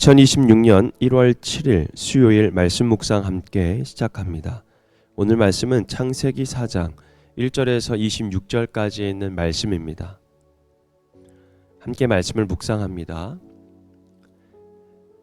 2026년 1월 7일 수요일 말씀 묵상 함께 시작합니다. 오늘 말씀은 창세기 4장 1절에서 26절까지에 있는 말씀입니다. 함께 말씀을 묵상합니다.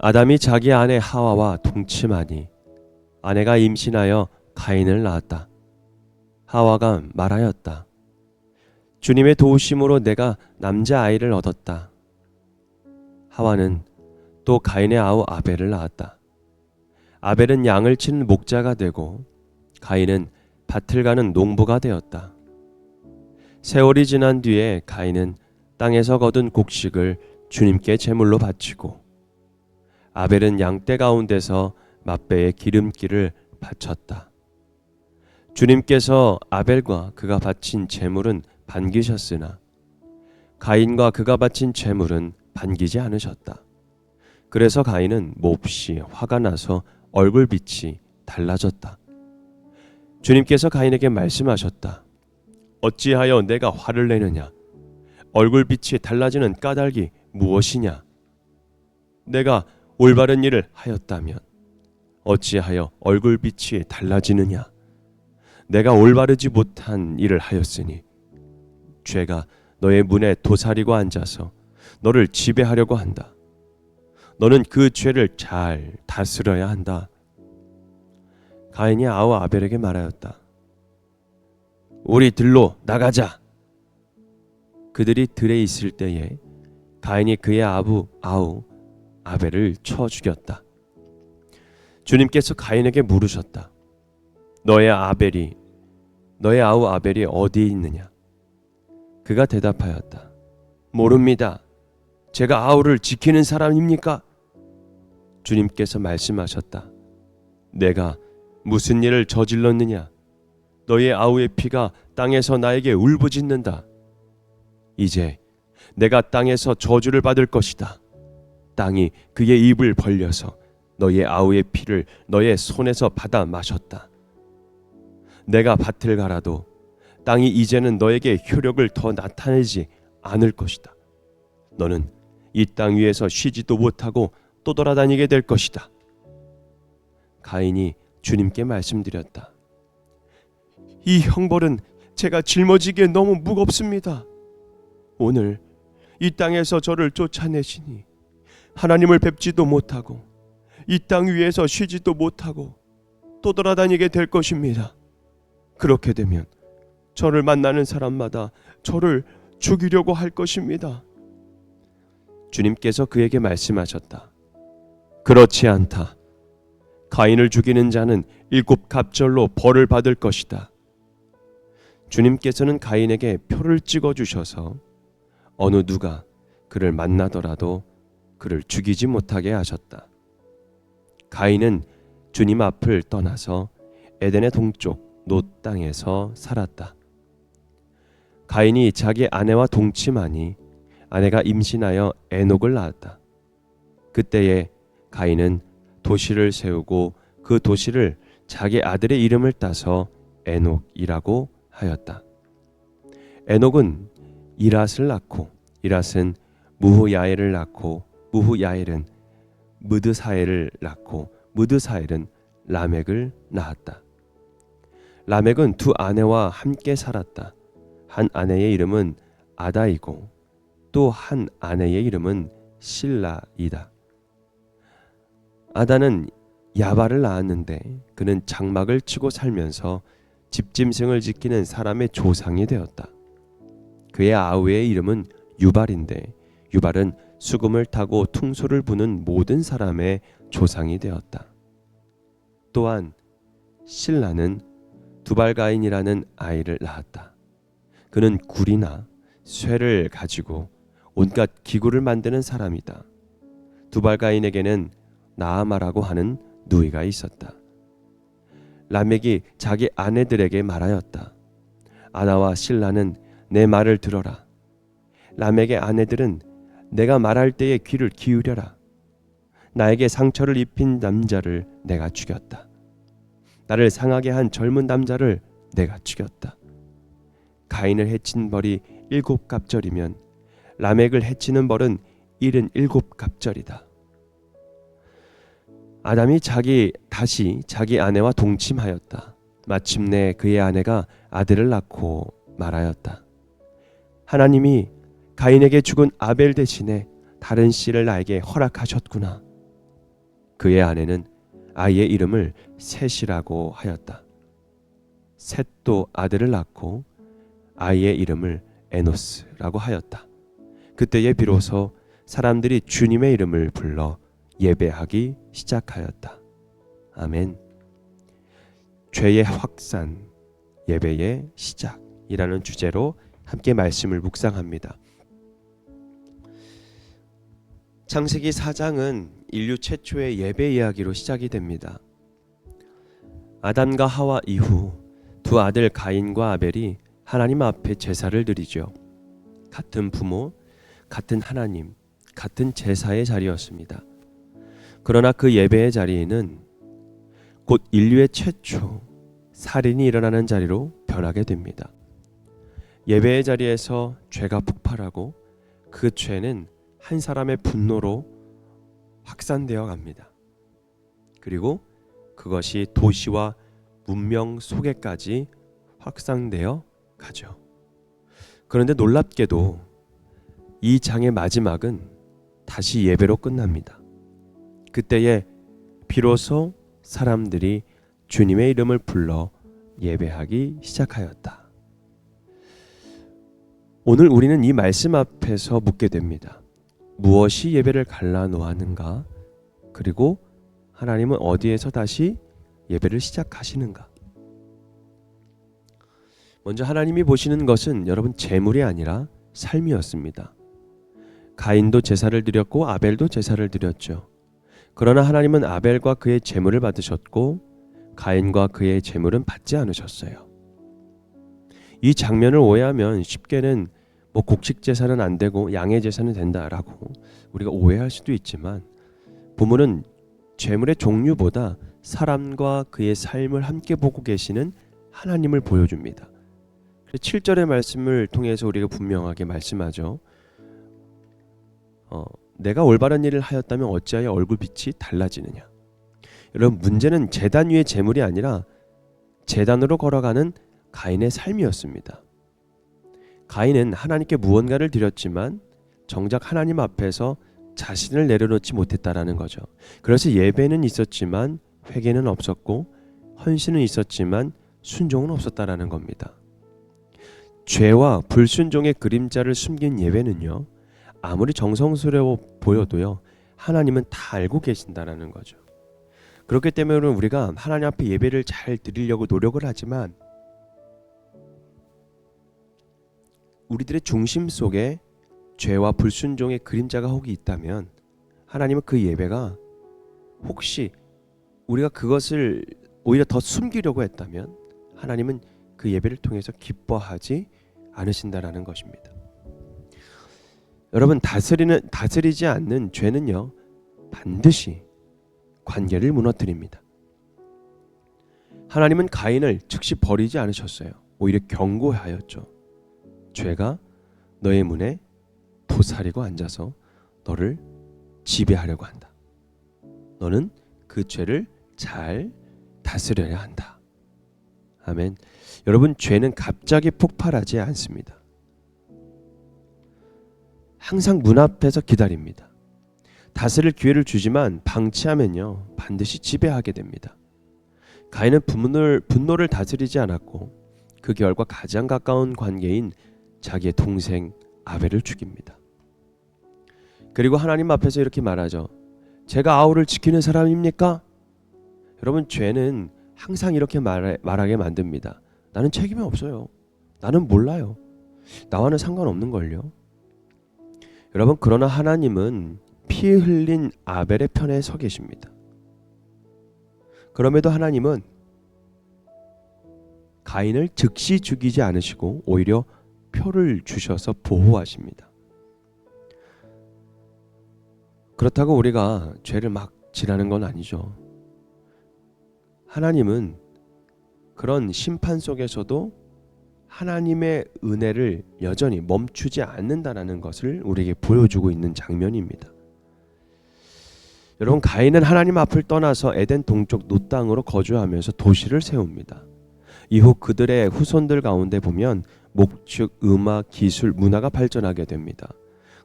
아담이 자기 아내 하와와 동침하니 아내가 임신하여 가인을 낳았다. 하와가 말하였다. 주님의 도우심으로 내가 남자아이를 얻었다. 하와는 또 가인의 아우 아벨을 낳았다. 아벨은 양을 치는 목자가 되고 가인은 밭을 가는 농부가 되었다. 세월이 지난 뒤에 가인은 땅에서 거둔 곡식을 주님께 제물로 바치고 아벨은 양떼 가운데서 맛배의 기름기를 바쳤다. 주님께서 아벨과 그가 바친 제물은 반기셨으나 가인과 그가 바친 제물은 반기지 않으셨다. 그래서 가인은 몹시 화가 나서 얼굴빛이 달라졌다. 주님께서 가인에게 말씀하셨다. 어찌하여 내가 화를 내느냐? 얼굴빛이 달라지는 까닭이 무엇이냐? 내가 올바른 일을 하였다면 어찌하여 얼굴빛이 달라지느냐? 내가 올바르지 못한 일을 하였으니 죄가 너의 문에 도사리고 앉아서 너를 지배하려고 한다. 너는 그 죄를 잘 다스려야 한다. 가인이 아우 아벨에게 말하였다. 우리 들로 나가자. 그들이 들에 있을 때에 가인이 그의 아우 아벨을 쳐 죽였다. 주님께서 가인에게 물으셨다. 너의 아우 아벨이 어디에 있느냐? 그가 대답하였다. 모릅니다. 제가 아우를 지키는 사람입니까? 주님께서 말씀하셨다. 내가 무슨 일을 저질렀느냐? 너의 아우의 피가 땅에서 나에게 울부짖는다. 이제 내가 땅에서 저주를 받을 것이다. 땅이 그의 입을 벌려서 너의 아우의 피를 너의 손에서 받아 마셨다. 내가 밭을 갈아도 땅이 이제는 너에게 효력을 더 나타내지 않을 것이다. 너는 이 땅 위에서 쉬지도 못하고 또 돌아다니게 될 것이다. 가인이 주님께 말씀드렸다. 이 형벌은 제가 짊어지기에 너무 무겁습니다. 오늘 이 땅에서 저를 쫓아내시니 하나님을 뵙지도 못하고 이 땅 위에서 쉬지도 못하고 또 돌아다니게 될 것입니다. 그렇게 되면 저를 만나는 사람마다 저를 죽이려고 할 것입니다. 주님께서 그에게 말씀하셨다. 그렇지 않다. 가인을 죽이는 자는 7갑절로 벌을 받을 것이다. 주님께서는 가인에게 표를 찍어주셔서 어느 누가 그를 만나더라도 그를 죽이지 못하게 하셨다. 가인은 주님 앞을 떠나서 에덴의 동쪽 놋 땅에서 살았다. 가인이 자기 아내와 동침하니 아내가 임신하여 에녹을 낳았다. 그때에 가인은 도시를 세우고 그 도시를 자기 아들의 이름을 따서 에녹이라고 하였다. 에녹은 이랏을 낳고 이랏은 무후야엘을 낳고 무후야엘은 무드사엘을 낳고 무드사엘은 라멕을 낳았다. 라멕은 두 아내와 함께 살았다. 한 아내의 이름은 아다이고 또 한 아내의 이름은 실라이다. 아다는 야발을 낳았는데 그는 장막을 치고 살면서 집짐승을 지키는 사람의 조상이 되었다. 그의 아우의 이름은 유발인데 유발은 수금을 타고 퉁소를 부는 모든 사람의 조상이 되었다. 또한 실라는 두발가인이라는 아이를 낳았다. 그는 굴이나 쇠를 가지고 온갖 기구를 만드는 사람이다. 두발가인에게는 나아마라고 하는 누이가 있었다. 라멕이 자기 아내들에게 말하였다. 아다와 실라는 내 말을 들어라. 라멕의 아내들은 내가 말할 때에 귀를 기울여라. 나에게 상처를 입힌 남자를 내가 죽였다. 나를 상하게 한 젊은 남자를 내가 죽였다. 가인을 해친 벌이 7갑절이면 라멕을 해치는 벌은 77갑절이다. 아담이 다시 자기 아내와 동침하였다. 마침내 그의 아내가 아들을 낳고 말하였다. 하나님이 가인에게 죽은 아벨 대신에 다른 씨를 나에게 허락하셨구나. 그의 아내는 아이의 이름을 셋이라고 하였다. 셋도 아들을 낳고 아이의 이름을 에노스라고 하였다. 그때에 비로소 사람들이 주님의 이름을 불러 예배하기 시작하였다. 아멘. 죄의 확산, 예배의 시작이라는 주제로 함께 말씀을 묵상합니다. 창세기 4장은 인류 최초의 예배 이야기로 시작이 됩니다. 아담과 하와 이후 두 아들 가인과 아벨이 하나님 앞에 제사를 드리죠. 같은 부모, 같은 하나님, 같은 제사의 자리였습니다. 그러나 그 예배의 자리에는 곧 인류의 최초 살인이 일어나는 자리로 변하게 됩니다. 예배의 자리에서 죄가 폭발하고 그 죄는 한 사람의 분노로 확산되어 갑니다. 그리고 그것이 도시와 문명 속에까지 확산되어 가죠. 그런데 놀랍게도 이 장의 마지막은 다시 예배로 끝납니다. 그때에 비로소 사람들이 주님의 이름을 불러 예배하기 시작하였다. 오늘 우리는 이 말씀 앞에서 묻게 됩니다. 무엇이 예배를 갈라놓았는가? 그리고 하나님은 어디에서 다시 예배를 시작하시는가? 먼저 하나님이 보시는 것은 여러분 제물이 아니라 삶이었습니다. 가인도 제사를 드렸고 아벨도 제사를 드렸죠. 그러나 하나님은 아벨과 그의 제물을 받으셨고 가인과 그의 제물은 받지 않으셨어요. 이 장면을 오해하면 쉽게는 곡식 제사는 안 되고 양의 제사는 된다라고 우리가 오해할 수도 있지만, 부모는 제물의 종류보다 사람과 그의 삶을 함께 보고 계시는 하나님을 보여줍니다. 7절의 말씀을 통해서 우리가 분명하게 말씀하죠. 내가 올바른 일을 하였다면 어찌하여 얼굴빛이 달라지느냐. 여러분, 문제는 제단 위의 제물이 아니라 제단으로 걸어가는 가인의 삶이었습니다. 가인은 하나님께 무언가를 드렸지만 정작 하나님 앞에서 자신을 내려놓지 못했다라는 거죠. 그래서 예배는 있었지만 회개는 없었고 헌신은 있었지만 순종은 없었다라는 겁니다. 죄와 불순종의 그림자를 숨긴 예배는요, 아무리 정성스러워 보여도요, 하나님은 다 알고 계신다라는 거죠. 그렇기 때문에 우리가 하나님 앞에 예배를 잘 드리려고 노력을 하지만 우리들의 중심 속에 죄와 불순종의 그림자가 혹이 있다면 하나님은 그 예배가, 혹시 우리가 그것을 오히려 더 숨기려고 했다면 하나님은 그 예배를 통해서 기뻐하지 않으신다라는 것입니다. 여러분, 다스리지 않는 죄는요, 반드시 관계를 무너뜨립니다. 하나님은 가인을 즉시 버리지 않으셨어요. 오히려 경고하였죠. 죄가 너의 문에 도사리고 앉아서 너를 지배하려고 한다. 너는 그 죄를 잘 다스려야 한다. 아멘. 여러분, 죄는 갑자기 폭발하지 않습니다. 항상 문 앞에서 기다립니다. 다스릴 기회를 주지만 방치하면요, 반드시 지배하게 됩니다. 가인은 분노를 다스리지 않았고 그 결과 가장 가까운 관계인 자기의 동생 아벨을 죽입니다. 그리고 하나님 앞에서 이렇게 말하죠. 제가 아우를 지키는 사람입니까? 여러분, 죄는 항상 이렇게 말하게 만듭니다. 나는 책임이 없어요. 나는 몰라요. 나와는 상관없는 걸요. 여러분, 그러나 하나님은 피 흘린 아벨의 편에 서 계십니다. 그럼에도 하나님은 가인을 즉시 죽이지 않으시고 오히려 표를 주셔서 보호하십니다. 그렇다고 우리가 죄를 막 지라는 건 아니죠. 하나님은 그런 심판 속에서도 하나님의 은혜를 여전히 멈추지 않는다라는 것을 우리에게 보여주고 있는 장면입니다. 여러분, 가인은 하나님 앞을 떠나서 에덴 동쪽 놋 땅으로 거주하면서 도시를 세웁니다. 이후 그들의 후손들 가운데 보면 목축, 음악, 기술, 문화가 발전하게 됩니다.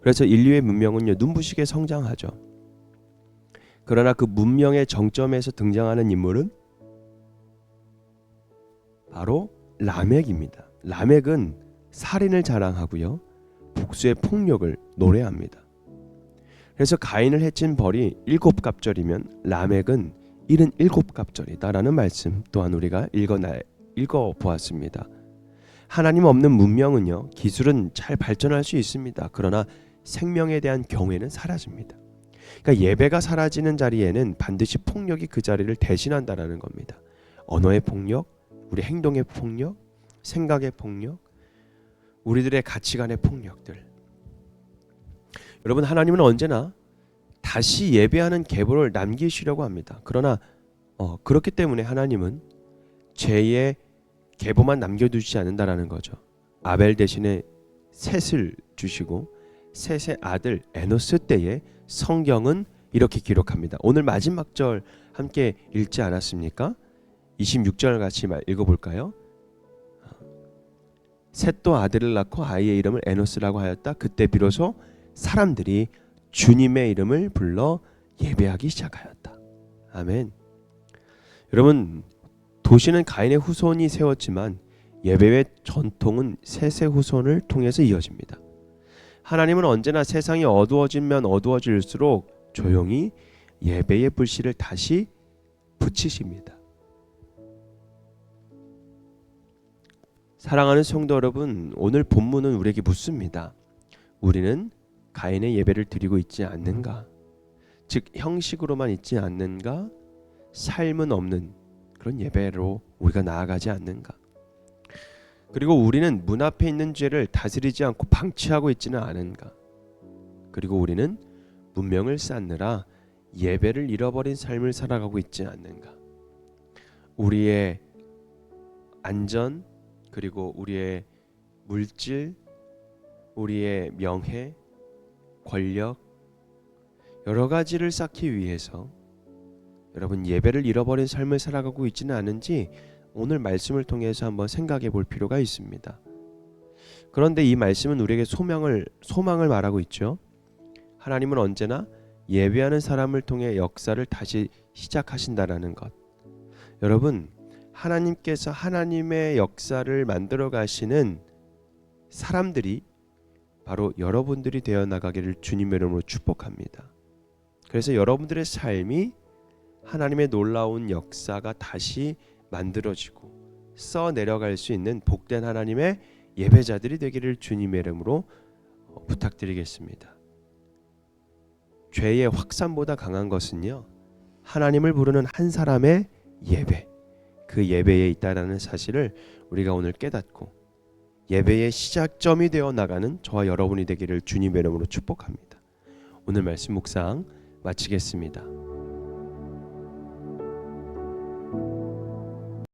그래서 인류의 문명은요, 눈부시게 성장하죠. 그러나 그 문명의 정점에서 등장하는 인물은 바로 라멕입니다. 라멕은 살인을 자랑하고요, 복수의 폭력을 노래합니다. 그래서 가인을 해친 벌이 7갑절이면 라멕은 77갑절이다라는 말씀 또한 우리가 읽어보았습니다. 하나님 없는 문명은요, 기술은 잘 발전할 수 있습니다. 그러나 생명에 대한 경외는 사라집니다. 그러니까 예배가 사라지는 자리에는 반드시 폭력이 그 자리를 대신한다라는 겁니다. 언어의 폭력, 우리 행동의 폭력, 생각의 폭력, 우리들의 가치관의 폭력들. 여러분, 하나님은 언제나 다시 예배하는 계보를 남기시려고 합니다. 그러나 그렇기 때문에 하나님은 죄의 계보만 남겨두지 않는다라는 거죠. 아벨 대신에 셋을 주시고 셋의 아들 에노스 때에 성경은 이렇게 기록합니다. 오늘 마지막 절 함께 읽지 않았습니까? 26절 같이 읽어볼까요? 셋도 아들을 낳고 아이의 이름을 에노스라고 하였다. 그때 비로소 사람들이 주님의 이름을 불러 예배하기 시작하였다. 아멘. 여러분, 도시는 가인의 후손이 세웠지만 예배의 전통은 셋의 후손을 통해서 이어집니다. 하나님은 언제나 세상이 어두워지면 어두워질수록 조용히 예배의 불씨를 다시 붙이십니다. 사랑하는 성도 여러분, 오늘 본문은 우리에게 묻습니다. 우리는 가인의 예배를 드리고 있지 않는가? 즉 형식으로만 있지 않는가? 삶은 없는 그런 예배로 우리가 나아가지 않는가? 그리고 우리는 문 앞에 있는 죄를 다스리지 않고 방치하고 있지는 않은가? 그리고 우리는 문명을 쌓느라 예배를 잃어버린 삶을 살아가고 있지 않는가? 우리의 안전, 그리고 우리의 물질, 우리의 명예, 권력, 여러 가지를 쌓기 위해서 여러분 예배를 잃어버린 삶을 살아가고 있지는 않은지 오늘 말씀을 통해서 한번 생각해 볼 필요가 있습니다. 그런데 이 말씀은 우리에게 소망을 말하고 있죠. 하나님은 언제나 예배하는 사람을 통해 역사를 다시 시작하신다라는 것. 여러분, 하나님께서 하나님의 역사를 만들어 가시는 사람들이 바로 여러분들이 되어 나가기를 주님의 이름으로 축복합니다. 그래서 여러분들의 삶이 하나님의 놀라운 역사가 다시 만들어지고 써내려갈 수 있는 복된 하나님의 예배자들이 되기를 주님의 이름으로 부탁드리겠습니다. 죄의 확산보다 강한 것은요, 하나님을 부르는 한 사람의 예배, 그 예배에 있다라는 사실을 우리가 오늘 깨닫고 예배의 시작점이 되어 나가는 저와 여러분이 되기를 주님의 이름으로 축복합니다. 오늘 말씀 묵상 마치겠습니다.